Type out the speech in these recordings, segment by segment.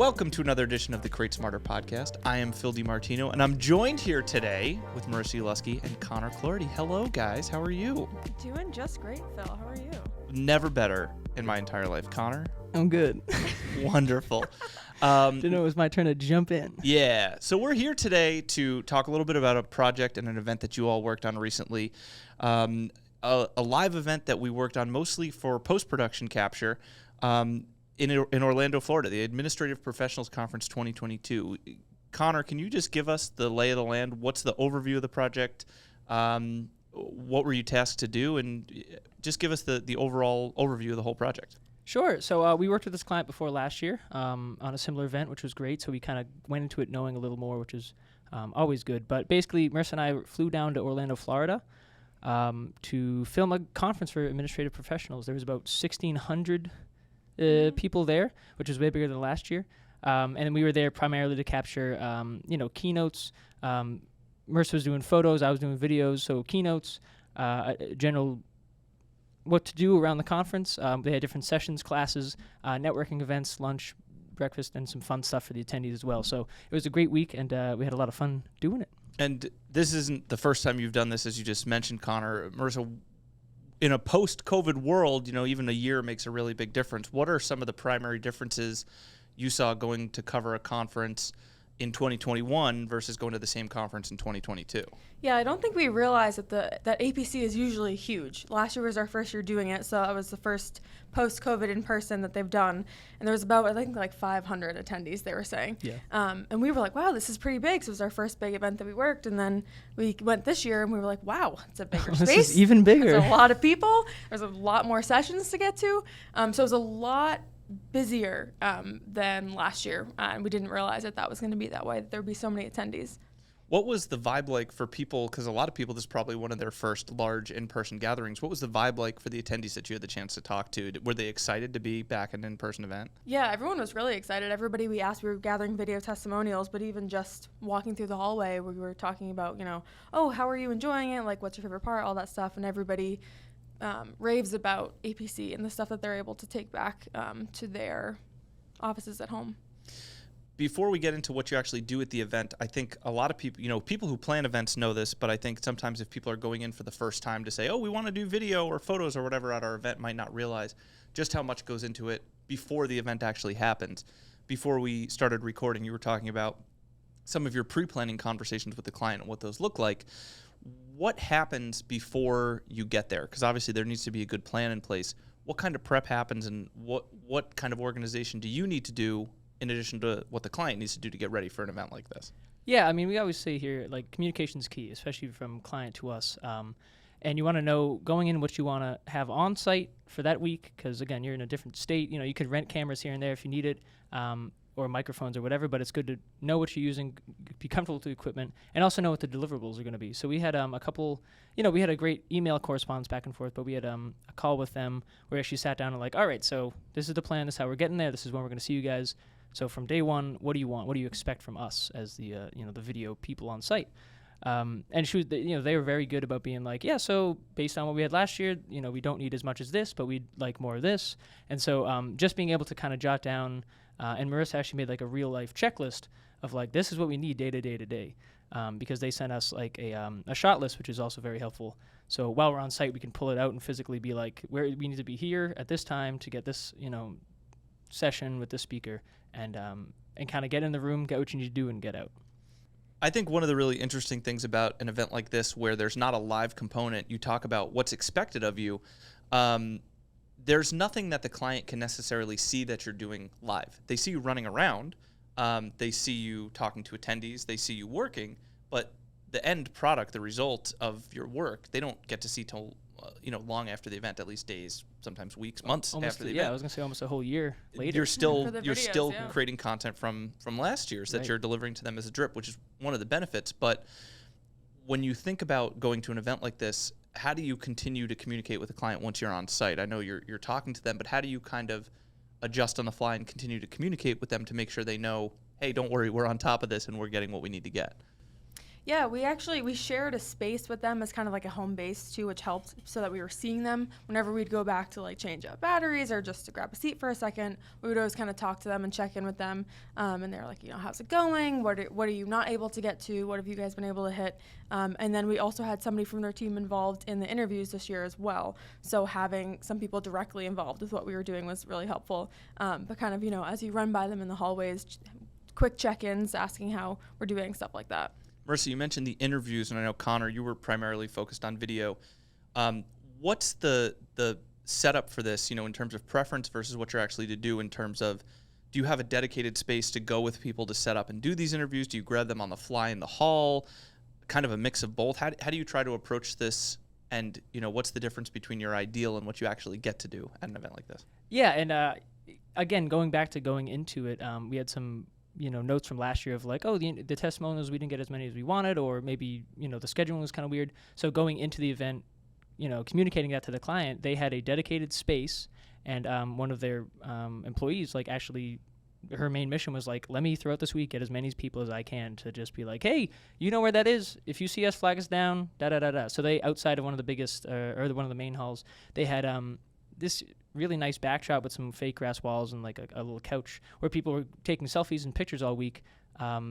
Welcome to another edition of the Create Smarter podcast. I am Phil DiMartino, and I'm joined here today with Marisa and Connor Clardy. Hello, guys. How are you? Doing just great, Phil. How are you? Never better in my entire life. Connor? I'm good. Wonderful. Didn't know it was my turn to jump in. Yeah. So we're here today to talk a little bit about a project and an event that you all worked on recently. A live event that we worked on mostly for post-production capture in Orlando, Florida, the Administrative Professionals Conference 2022. Connor, can you just give us the lay of the land? What's the overview of the project? What were you tasked to do? And just give us the overall overview of the whole project. Sure. So we worked with this client before last year on a similar event, which was great. So we kind of went into it knowing a little more, which is always good. But basically, Marisa and I flew down to Orlando, Florida to film a conference for administrative professionals. There was about 1,600 people there, which was way bigger than last year. And we were there primarily to capture, keynotes. Marisa was doing photos, I was doing videos. So keynotes, general what to do around the conference. They had different sessions, classes, networking events, lunch, breakfast, and some fun stuff for the attendees as well. So it was a great week, and we had a lot of fun doing it. And this isn't the first time you've done this, as you just mentioned, Connor. Marisa, in a post-COVID world, even a year makes a really big difference. What are some of the primary differences you saw going to cover a conference in 2021 versus going to the same conference in 2022? Yeah, I don't think we realized that APC is usually huge. Last year was our first year doing it, so it was the first post-COVID in person that they've done. And there was about, I think, like 500 attendees, they were saying. Yeah. And we were like, wow, this is pretty big. So it was our first big event that we worked. And then we went this year and we were like, wow, it's a bigger space. This is even bigger. There's a lot of people. There's a lot more sessions to get to. So it was a lot busier than last year, and we didn't realize that was going to be that way, that there would be so many attendees. What was the vibe like for people, because a lot of people, this is probably one of their first large in-person gatherings. What was the vibe like for the attendees that you had the chance to talk to? Were they excited to be back at an in-person event? Yeah, everyone was really excited. Everybody we asked, we were gathering video testimonials, but even just walking through the hallway, we were talking about, oh, how are you enjoying it? Like, what's your favorite part? All that stuff, and everybody raves about APC and the stuff that they're able to take back to their offices at home. Before we get into what you actually do at the event, I think a lot of people, people who plan events know this, but I think sometimes if people are going in for the first time to say, oh, we want to do video or photos or whatever at our event, might not realize just how much goes into it before the event actually happens. Before we started recording, you were talking about some of your pre-planning conversations with the client and what those look like. What happens before you get there? Because obviously there needs to be a good plan in place. What kind of prep happens, and what kind of organization do you need to do in addition to what the client needs to do to get ready for an event like this? Yeah, I mean, we always say here, like, communication is key, especially from client to us. And you want to know going in what you want to have on site for that week, because, again, you're in a different state. You could rent cameras here and there if you need it, or microphones or whatever, but it's good to know what you're using, be comfortable with the equipment, and also know what the deliverables are going to be. So we had a couple, we had a great email correspondence back and forth, but we had a call with them where we actually sat down and like, all right, so this is the plan, this is how we're getting there, this is when we're going to see you guys. So from day one, what do you want? What do you expect from us as the, the video people on site? And she was, they were very good about being like, yeah, so based on what we had last year, we don't need as much as this, but we'd like more of this. And so just being able to kind of jot down, and Marisa actually made like a real life checklist of like, this is what we need day to day to day, because they sent us like a shot list, which is also very helpful. So while we're on site, we can pull it out and physically be like, where we need to be here at this time to get this, session with this speaker, and kind of get in the room, get what you need to do, and get out. I think one of the really interesting things about an event like this, where there's not a live component, you talk about what's expected of you. There's nothing that the client can necessarily see that you're doing live. They see you running around, they see you talking to attendees, they see you working, but the end product, the result of your work, they don't get to see till long after the event, at least days, sometimes weeks, months after the event. Yeah, I was gonna say almost a whole year later. You're still videos, creating content from last year's that you're delivering to them as a drip, which is one of the benefits. But when you think about going to an event like this, how do you continue to communicate with the client once you're on site? I know you're talking to them, but how do you kind of adjust on the fly and continue to communicate with them to make sure they know, hey, don't worry, we're on top of this and we're getting what we need to get? Yeah, we shared a space with them as kind of like a home base too, which helped so that we were seeing them whenever we'd go back to like change out batteries or just to grab a seat for a second. We would always kind of talk to them and check in with them, and they're like, how's it going? What are you not able to get to? What have you guys been able to hit? And then we also had somebody from their team involved in the interviews this year as well. So having some people directly involved with what we were doing was really helpful. But kind of as you run by them in the hallways, quick check-ins, asking how we're doing, stuff like that. Marisa, you mentioned the interviews, and I know, Connor, you were primarily focused on video. What's the setup for this, in terms of preference versus what you're actually to do in terms of, do you have a dedicated space to go with people to set up and do these interviews? Do you grab them on the fly in the hall? Kind of a mix of both? How do you try to approach this? And, what's the difference between your ideal and what you actually get to do at an event like this? Yeah, and again, going back to going into it, we had some notes from last year of like, the testimonials, we didn't get as many as we wanted, or maybe, the scheduling was kind of weird. So going into the event, communicating that to the client, they had a dedicated space, and one of their employees, like, actually, her main mission was like, let me throughout this week get as many people as I can to just be like, hey, you know where that is? If you see us, flag us down, da-da-da-da. So they, outside of one of the biggest, or one of the main halls, they had this really nice backdrop with some fake grass walls and like a little couch where people were taking selfies and pictures all week,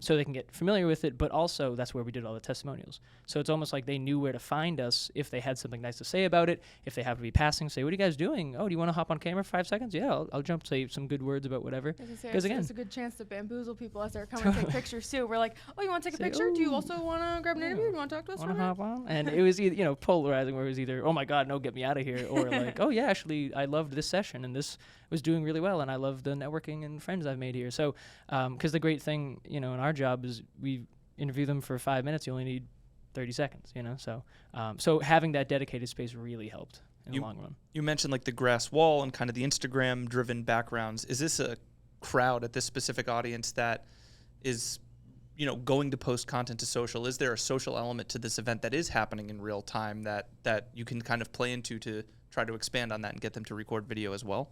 so they can get familiar with it. But also that's where we did all the testimonials. So it's almost like they knew where to find us if they had something nice to say about it. If they happen to be passing, say, what are you guys doing? Oh, do you want to hop on camera for 5 seconds? Yeah, I'll jump, say some good words about whatever. Because again, it's a good chance to bamboozle people as they're coming to take pictures too. We're like, oh, you want to take a picture? Do you also want to grab an interview? Do you want to talk to us? Want to hop on? And it was either, polarizing, where it was either, oh my God, no, get me out of here, or like, oh yeah, actually, I loved this session and this was doing really well, and I love the networking and friends I've made here. So, because the great thing, in our job is we interview them for 5 minutes. You only need 30 seconds, So having that dedicated space really helped in the long run. You mentioned like the grass wall and kind of the Instagram-driven backgrounds. Is this a crowd at this specific audience that is, going to post content to social? Is there a social element to this event that is happening in real time that you can kind of play into to try to expand on that and get them to record video as well?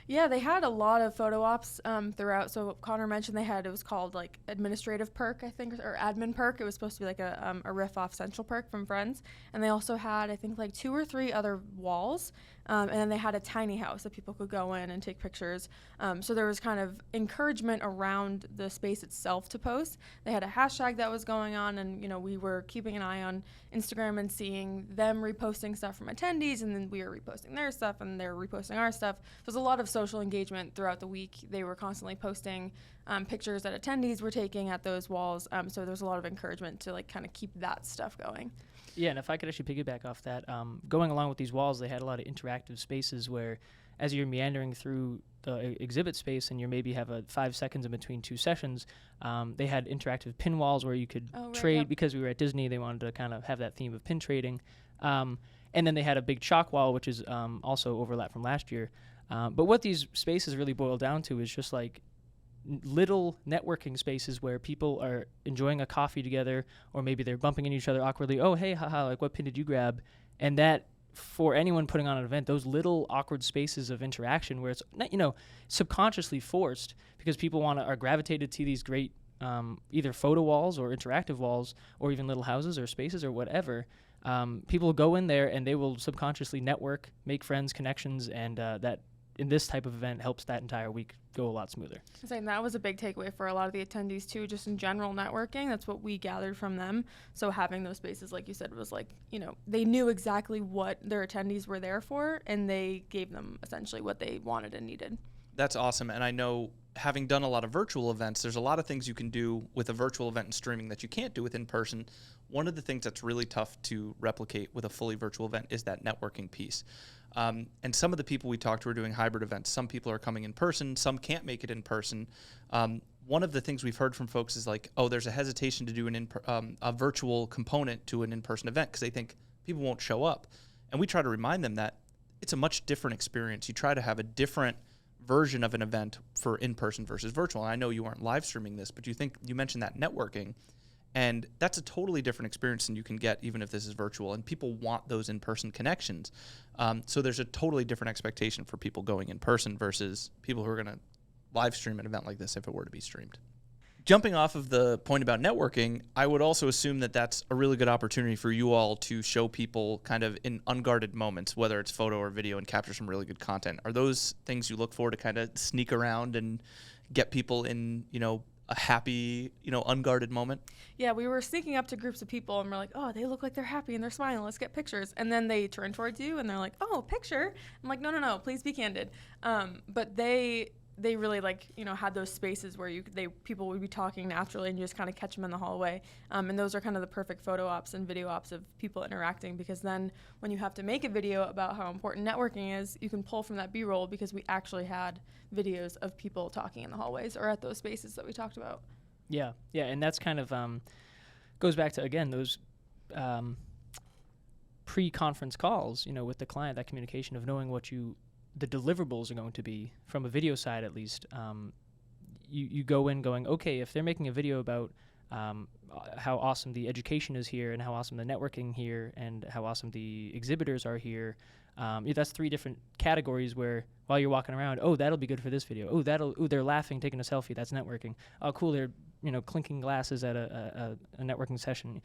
Yeah, they had a lot of photo ops throughout. So Connor mentioned it was called like administrative perk, I think, or admin perk. It was supposed to be like a riff off Central Perk from Friends. And they also had, I think, like 2 or 3 other walls. And then they had a tiny house that people could go in and take pictures. So there was kind of encouragement around the space itself to post. They had a hashtag that was going on, and we were keeping an eye on Instagram and seeing them reposting stuff from attendees, and then we were reposting their stuff, and they were reposting our stuff. There's a lot of social engagement throughout the week. They were constantly posting pictures that attendees were taking at those walls. So there's a lot of encouragement to like kind of keep that stuff going. Yeah, and if I could actually piggyback off that, going along with these walls, they had a lot of interactive spaces where, as you're meandering through the exhibit space and you maybe have 5 seconds in between 2 sessions, they had interactive pin walls where you could trade. Yep. Because we were at Disney, they wanted to kind of have that theme of pin trading. And then they had a big chalk wall, which is also overlap from last year. But what these spaces really boil down to is just like little networking spaces where people are enjoying a coffee together, or maybe they're bumping into each other awkwardly. Oh, hey, haha, like what pin did you grab? And that, for anyone putting on an event, those little awkward spaces of interaction where it's subconsciously forced because people are gravitated to these great either photo walls or interactive walls or even little houses or spaces or whatever. People go in there and they will subconsciously network, make friends, connections, and that in this type of event helps that entire week go a lot smoother. I'm saying that was a big takeaway for a lot of the attendees too, just in general networking. That's what we gathered from them. So having those spaces, like you said, was like, they knew exactly what their attendees were there for, and they gave them essentially what they wanted and needed. That's awesome. And I know, having done a lot of virtual events, there's a lot of things you can do with a virtual event and streaming that you can't do with in person. One of the things that's really tough to replicate with a fully virtual event is that networking piece. And some of the people we talked to are doing hybrid events. Some people are coming in person. Some can't make it in person. One of the things we've heard from folks is like, oh, there's a hesitation to do a virtual component to an in-person event because they think people won't show up. And we try to remind them that it's a much different experience. You try to have a different version of an event for in-person versus virtual. And I know you aren't live streaming this, but you mentioned that networking. And that's a totally different experience than you can get even if this is virtual. And people want those in-person connections. So there's a totally different expectation for people going in person versus people who are going to live stream an event like this if it were to be streamed. Jumping off of the point about networking, I would also assume that that's a really good opportunity for you all to show people kind of in unguarded moments, whether it's photo or video, and capture some really good content. Are those things you look for to kind of sneak around and get people in, a happy, unguarded moment? Yeah, we were sneaking up to groups of people and we're like, oh, they look like they're happy and they're smiling. Let's get pictures. And then they turn towards you and they're like, oh, picture. I'm like, no, please be candid. But they really had those spaces where people would be talking naturally and you just kind of catch them in the hallway. And those are kind of the perfect photo ops and video ops of people interacting, because then when you have to make a video about how important networking is, you can pull from that B-roll because we actually had videos of people talking in the hallways or at those spaces that we talked about. Yeah, and that's kind of goes back to, again, those pre-conference calls, with the client, that communication of knowing what the deliverables are going to be from a video side, at least. You go in going, okay, if they're making a video about how awesome the education is here and how awesome the networking here and how awesome the exhibitors are here, that's 3 different categories where while you're walking around, oh, that'll be good for this video. Oh, they're laughing, taking a selfie. That's networking. Oh, cool, they're clinking glasses at a networking session.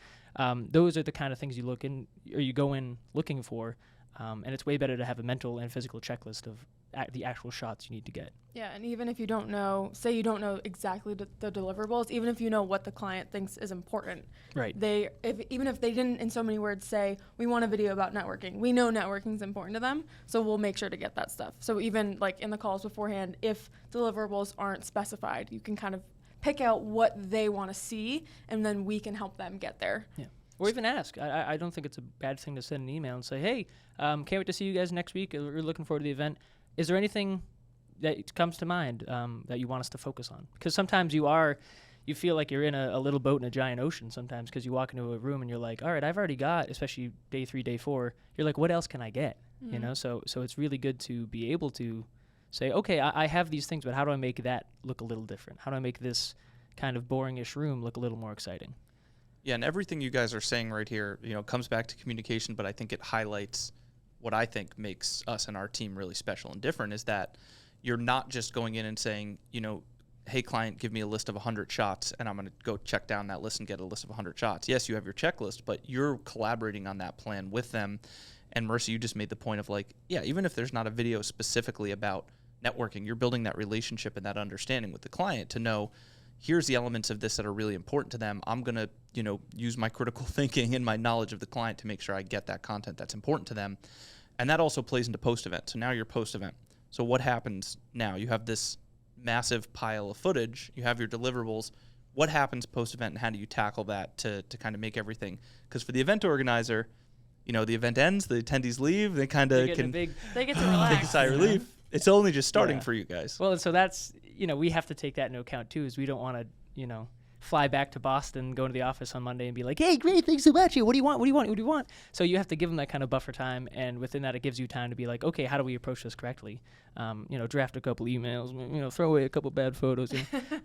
Those are the kind of things you go in looking for. And it's way better to have a mental and physical checklist of the actual shots you need to get. Yeah, and even if you don't know, say you don't know exactly the deliverables, even if you know what the client thinks is important, right? Even if they didn't in so many words say, we want a video about networking, we know networking is important to them, so we'll make sure to get that stuff. So even in the calls beforehand, if deliverables aren't specified, you can kind of pick out what they want to see, and then we can help them get there. Yeah. Or even ask. I don't think it's a bad thing to send an email and say, hey, can't wait to see you guys next week. We're looking forward to the event. Is there anything that comes to mind that you want us to focus on? Because sometimes you feel like you're in a little boat in a giant ocean sometimes, because you walk into a room and you're like, all right, I've already got, especially day 3, day 4, you're like, what else can I get? Mm-hmm. So it's really good to be able to say, okay, I have these things, but how do I make that look a little different? How do I make this kind of boring-ish room look a little more exciting? Yeah, and everything you guys are saying right here, comes back to communication, but I think it highlights what I think makes us and our team really special and different, is that you're not just going in and saying, hey, client, give me a list of 100 shots, and I'm going to go check down that list and get a list of 100 shots. Yes, you have your checklist, but you're collaborating on that plan with them. And Marisa, you just made the point of even if there's not a video specifically about networking, you're building that relationship and that understanding with the client to know, here's the elements of this that are really important to them. I'm going to, use my critical thinking and my knowledge of the client to make sure I get that content that's important to them. And that also plays into post-event. So now you're post-event. So what happens now? You have this massive pile of footage. You have your deliverables. What happens post-event, and how do you tackle that to kind of make everything? Because for the event organizer, the event ends, the attendees leave, they kind of can they get to relax. take a sigh of relief. It's only just starting for you guys. Well, so that's, we have to take that into account too, is we don't want to, fly back to Boston, go into the office on Monday and be like, hey, great, thanks so much. What do you want? What do you want? What do you want? So you have to give them that kind of buffer time. And within that, it gives you time to be like, okay, how do we approach this correctly? Draft a couple emails, throw away a couple bad photos.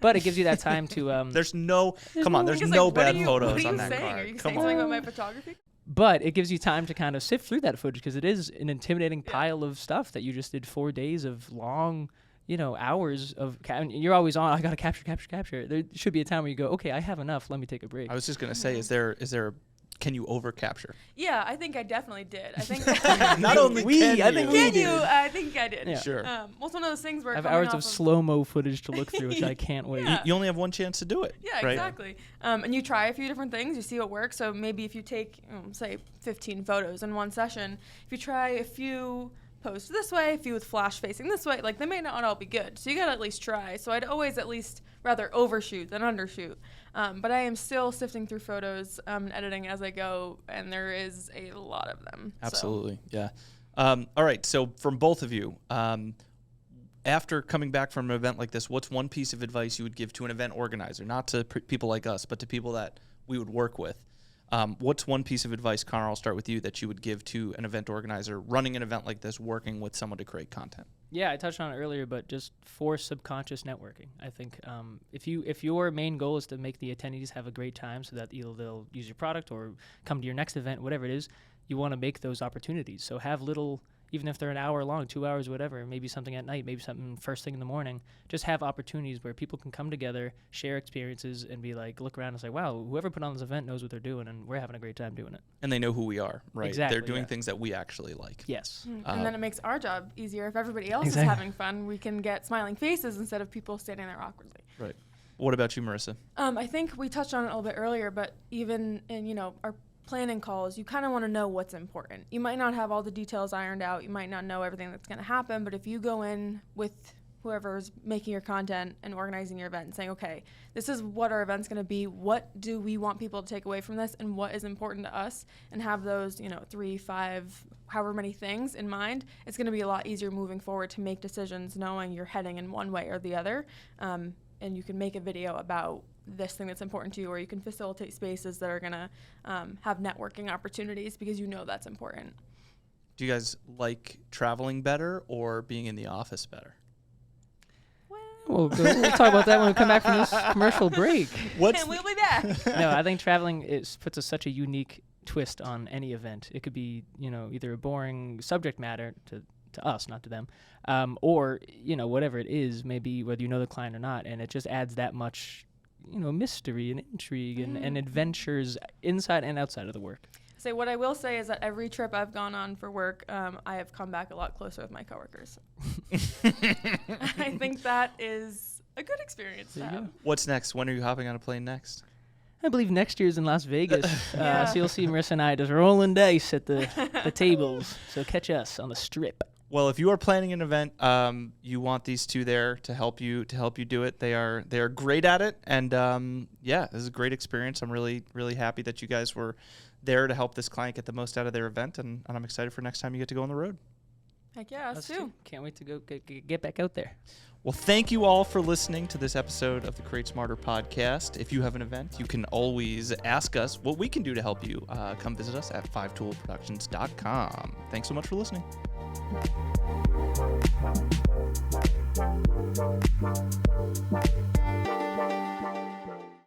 But it gives you that time to. There's no bad photos on that card. Are you saying something about my photography? But it gives you time to kind of sift through that footage, because it is an intimidating pile of stuff that you just did 4 days of long, hours of. You're always on. I gotta capture. There should be a time where you go, okay, I have enough. Let me take a break. I was just gonna say, is there can you over capture? Yeah, I think I definitely did. I think not only I think I did. Yeah. Sure. Well, it's one of those things where I have hours of slow-mo footage to look through, which I can't wait. Yeah. You only have one chance to do it. Yeah, right? exactly. And you try a few different things, you see what works. So maybe if you take, say, 15 photos in one session, if you try a few post this way, a few with flash facing this way, they may not all be good. So you gotta at least try. So I'd always at least rather overshoot than undershoot. But I am still sifting through photos and editing as I go, and there is a lot of them. Absolutely, yeah. All right, so from both of you, after coming back from an event like this, what's one piece of advice you would give to an event organizer, not to people like us, but to people that we would work with? What's one piece of advice, Connor, I'll start with you, that you would give to an event organizer running an event like this, working with someone to create content? Yeah, I touched on it earlier, but just for subconscious networking. I think if your main goal is to make the attendees have a great time so that either they'll use your product or come to your next event, whatever it is, you want to make those opportunities. So have little even if they're an hour long, 2 hours, whatever, maybe something at night, maybe something first thing in the morning. Just have opportunities where people can come together, share experiences, and be like, look around and say, wow, whoever put on this event knows what they're doing, and we're having a great time doing it. And they know who we are, right? Exactly, They're doing things that we actually like. Yes. And then it makes our job easier. If everybody else is having fun, we can get smiling faces instead of people standing there awkwardly. Right. What about you, Marisa? I think we touched on it a little bit earlier, but even in, our planning calls, you kind of want to know what's important. You might not have all the details ironed out. You might not know everything that's going to happen, but if you go in with whoever's making your content and organizing your event and saying, okay, this is what our event's going to be. What do we want people to take away from this, and what is important to us, and have those, 3, 5, however many things in mind, it's going to be a lot easier moving forward to make decisions knowing you're heading in one way or the other. And you can make a video about this thing that's important to you, or you can facilitate spaces that are going to have networking opportunities because that's important. Do you guys like traveling better or being in the office better? We'll talk about that when we come back from this commercial break. And we'll be back. No, I think traveling puts such a unique twist on any event. It could be, either a boring subject matter to us, not to them, or, whatever it is, maybe whether you know the client or not, and it just adds that much, mystery and intrigue and adventures inside and outside of the work. So what I will say is that every trip I've gone on for work, I have come back a lot closer with my coworkers. I think that is a good experience to have. What's next? When are you hopping on a plane next? I believe next year's in Las Vegas. So you'll see Marissa and I just rolling dice at the tables. So catch us on the Strip. Well, if you are planning an event, you want these two there to help you do it. They are great at it, and this is a great experience. I'm really, really happy that you guys were there to help this client get the most out of their event, and I'm excited for next time you get to go on the road. Heck yeah, us too. Can't wait to go get back out there. Well, thank you all for listening to this episode of the Create Smarter podcast. If you have an event, you can always ask us what we can do to help you. Come visit us at 5toolproductions.com. Thanks so much for listening.